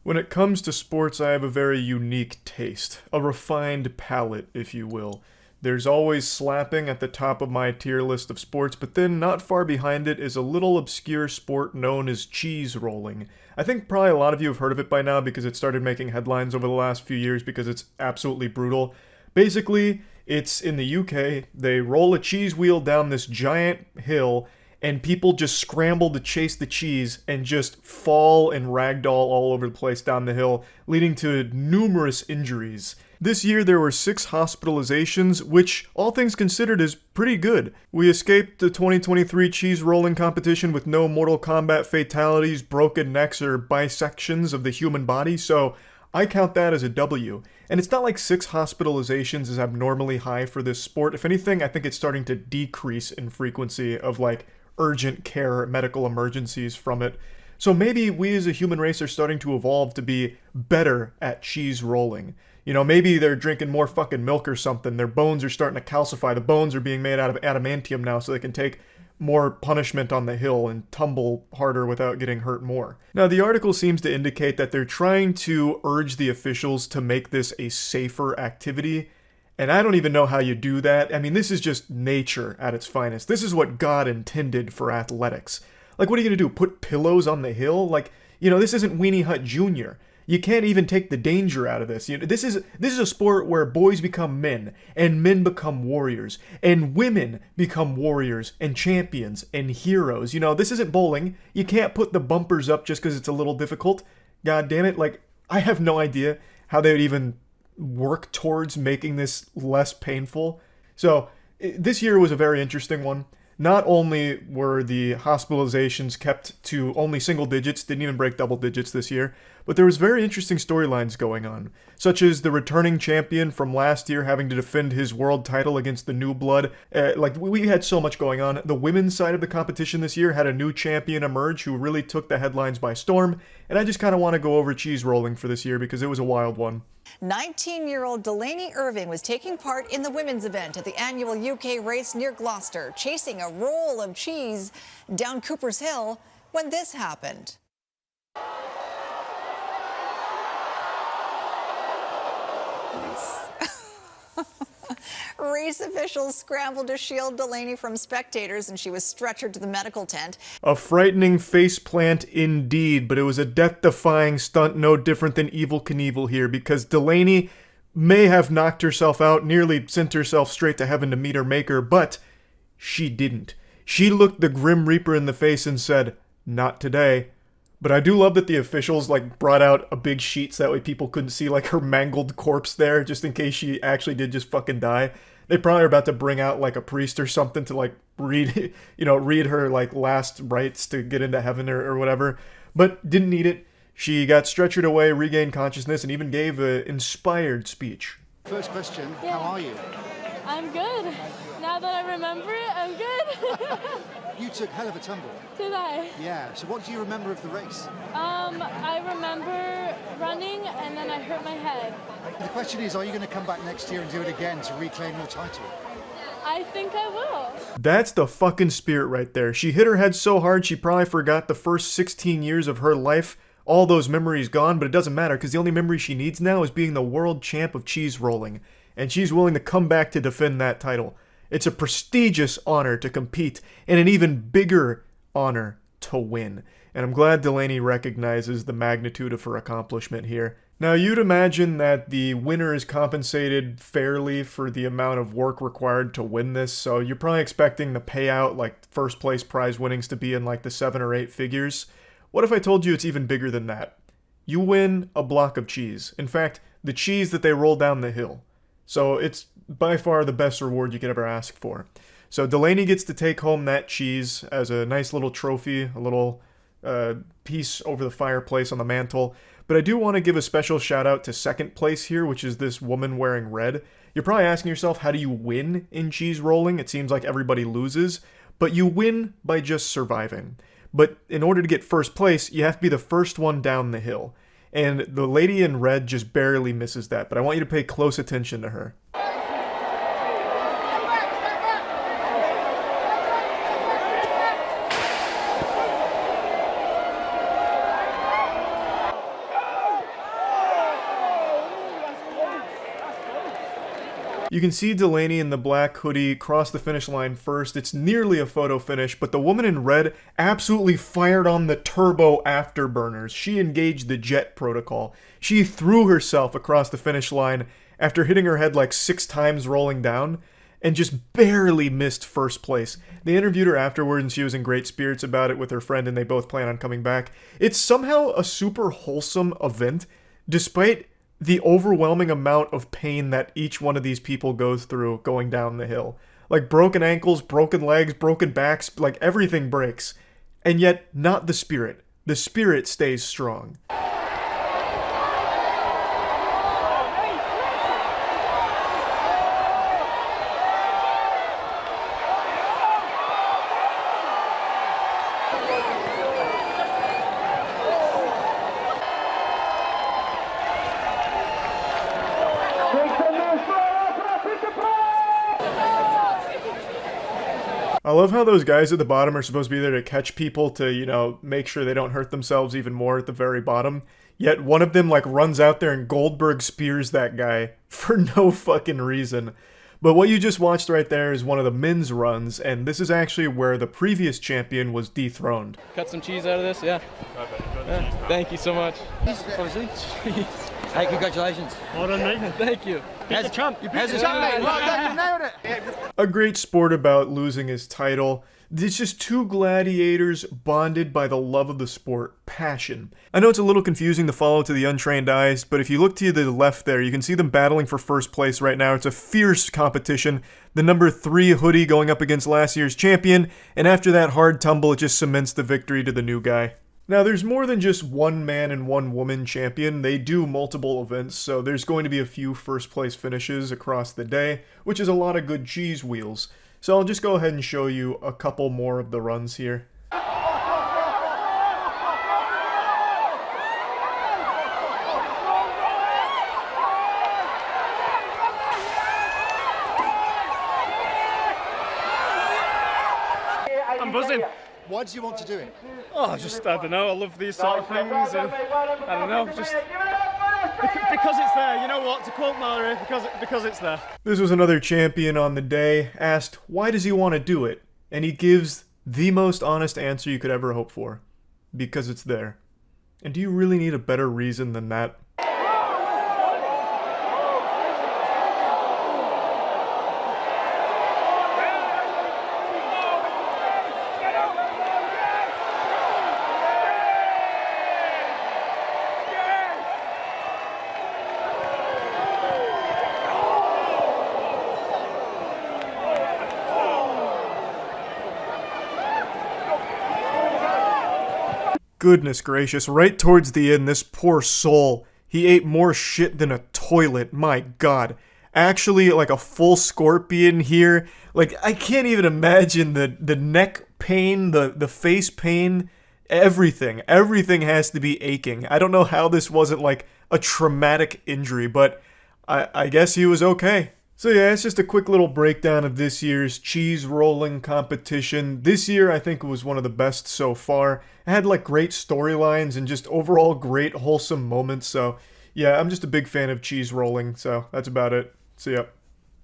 When it comes to sports, I have a very unique taste, a refined palate, if you will. There's always slapping at the top of my tier list of sports, but then not far behind it is a little obscure sport known as cheese rolling. I think probably a lot of you have heard of it by now because it started making headlines over the last few years because it's absolutely brutal. Basically, it's in the UK. They roll a cheese wheel down this giant hill, and people just scramble to chase the cheese and just fall and ragdoll all over the place down the hill, leading to numerous injuries. This year there were 6 hospitalizations, which, all things considered, is pretty good. We escaped the 2023 cheese rolling competition with no Mortal Kombat fatalities, broken necks, or bisections of the human body, so I count that as a W. And it's not like 6 hospitalizations is abnormally high for this sport. If anything, I think it's starting to decrease in frequency of, like, urgent care medical emergencies from it. So maybe we as a human race are starting to evolve to be better at cheese rolling. You know, maybe they're drinking more fucking milk or something. Their bones are starting to calcify. The bones are being made out of adamantium now so they can take more punishment on the hill and tumble harder without getting hurt more. Now, the article seems to indicate that they're trying to urge the officials to make this a safer activity. And I don't even know how you do that. I mean, this is just nature at its finest. This is what God intended for athletics. Like, what are you gonna do? Put pillows on the hill? Like, you know, this isn't Weenie Hut Jr. You can't even take the danger out of this. You know, this is a sport where boys become men, and men become warriors, and women become warriors, and champions, and heroes. You know, this isn't bowling. You can't put the bumpers up just because it's a little difficult. God damn it. Like, I have no idea how they would even work towards making this less painful. So this year was a very interesting one. Not only were the hospitalizations kept to only single digits, didn't even break double digits this year, but there was very interesting storylines going on, such as the returning champion from last year having to defend his world title against the new blood. We had so much going on. The women's side of the competition this year had a new champion emerge who really took the headlines by storm, and I just kind of want to go over cheese rolling for this year because it was a wild one. 19-year-old Delaney Irving was taking part in the women's event at the annual UK race near Gloucester, chasing a roll of cheese down Cooper's Hill when this happened. Race officials scrambled to shield Delaney from spectators, and she was stretchered to the medical tent. A frightening faceplant indeed, but it was a death-defying stunt no different than Evel Knievel here, because Delaney may have knocked herself out, nearly sent herself straight to heaven to meet her maker, but she didn't. She looked the Grim Reaper in the face and said, "Not today." But I do love that the officials, like, brought out a big sheet so that way people couldn't see, like, her mangled corpse there, just in case she actually did just fucking die. They probably are about to bring out, like, a priest or something to, like, read, read her, like, last rites to get into heaven or whatever. But didn't need it. She got stretchered away, regained consciousness, and even gave an inspired speech. First question, how are you? I'm good. Now that I remember it, I'm good. You took hell of a tumble. Did I? Yeah, so what do you remember of the race? I remember running and then I hurt my head. The question is, are you going to come back next year and do it again to reclaim your title? I think I will. That's the fucking spirit right there. She hit her head so hard she probably forgot the first 16 years of her life. All those memories gone, but it doesn't matter because the only memory she needs now is being the world champ of cheese rolling. And she's willing to come back to defend that title. It's a prestigious honor to compete, and an even bigger honor to win. And I'm glad Delaney recognizes the magnitude of her accomplishment here. Now, you'd imagine that the winner is compensated fairly for the amount of work required to win this, so you're probably expecting the payout, like first place prize winnings, to be in like the 7 or 8 figures. What if I told you it's even bigger than that? You win a block of cheese. In fact, the cheese that they roll down the hill. So it's by far the best reward you could ever ask for. So Delaney gets to take home that cheese as a nice little trophy, a little piece over the fireplace on the mantle. But I do want to give a special shout out to second place here, which is this woman wearing red. You're probably asking yourself, how do you win in cheese rolling? It seems like everybody loses, but you win by just surviving. But in order to get first place, you have to be the first one down the hill. And the lady in red just barely misses that, but I want you to pay close attention to her. You can see Delaney in the black hoodie cross the finish line first. It's nearly a photo finish, but the woman in red absolutely fired on the turbo afterburners. She engaged the jet protocol. She threw herself across the finish line after hitting her head like 6 times rolling down, and just barely missed first place. They interviewed her afterwards and she was in great spirits about it with her friend, and they both plan on coming back. It's somehow a super wholesome event, despite the overwhelming amount of pain that each one of these people goes through going down the hill. Like broken ankles, broken legs, broken backs, like everything breaks. And yet, not the spirit. The spirit stays strong. I love how those guys at the bottom are supposed to be there to catch people to, you know, make sure they don't hurt themselves even more at the very bottom. Yet one of them, like, runs out there and Goldberg spears that guy for no fucking reason. But what you just watched right there is one of the men's runs, and this is actually where the previous champion was dethroned. Cut some cheese out of this, yeah. Thank you so much. Hey, congratulations. Well done, mate. Thank you. How's the chump? How's the chump, mate? Well done, you nailed it. A great sport about losing his title. It's just two gladiators bonded by the love of the sport, passion. I know it's a little confusing to follow to the untrained eyes, but if you look to the left there, you can see them battling for first place right now. It's a fierce competition. The number 3 hoodie going up against last year's champion, and after that hard tumble, it just cements the victory to the new guy. Now, there's more than just one man and one woman champion. They do multiple events, so there's going to be a few first place finishes across the day, which is a lot of good cheese wheels. So I'll just go ahead and show you a couple more of the runs here. I'm buzzing. Why do you want to do it? Oh, I don't know, I love these sort of things, and I don't know, just because it's there, you know what, to quote Mallory, because it's there. This was another champion on the day, asked why does he want to do it, and he gives the most honest answer you could ever hope for. Because it's there. And do you really need a better reason than that? Goodness gracious, right towards the end, this poor soul, he ate more shit than a toilet, my god. Actually, like a full scorpion here, like, I can't even imagine the neck pain, the face pain, everything has to be aching. I don't know how this wasn't like a traumatic injury, but I guess he was okay. So yeah, it's just a quick little breakdown of this year's cheese rolling competition. This year, I think it was one of the best so far. It had like great storylines and just overall great wholesome moments. So yeah, I'm just a big fan of cheese rolling. So that's about it. See ya.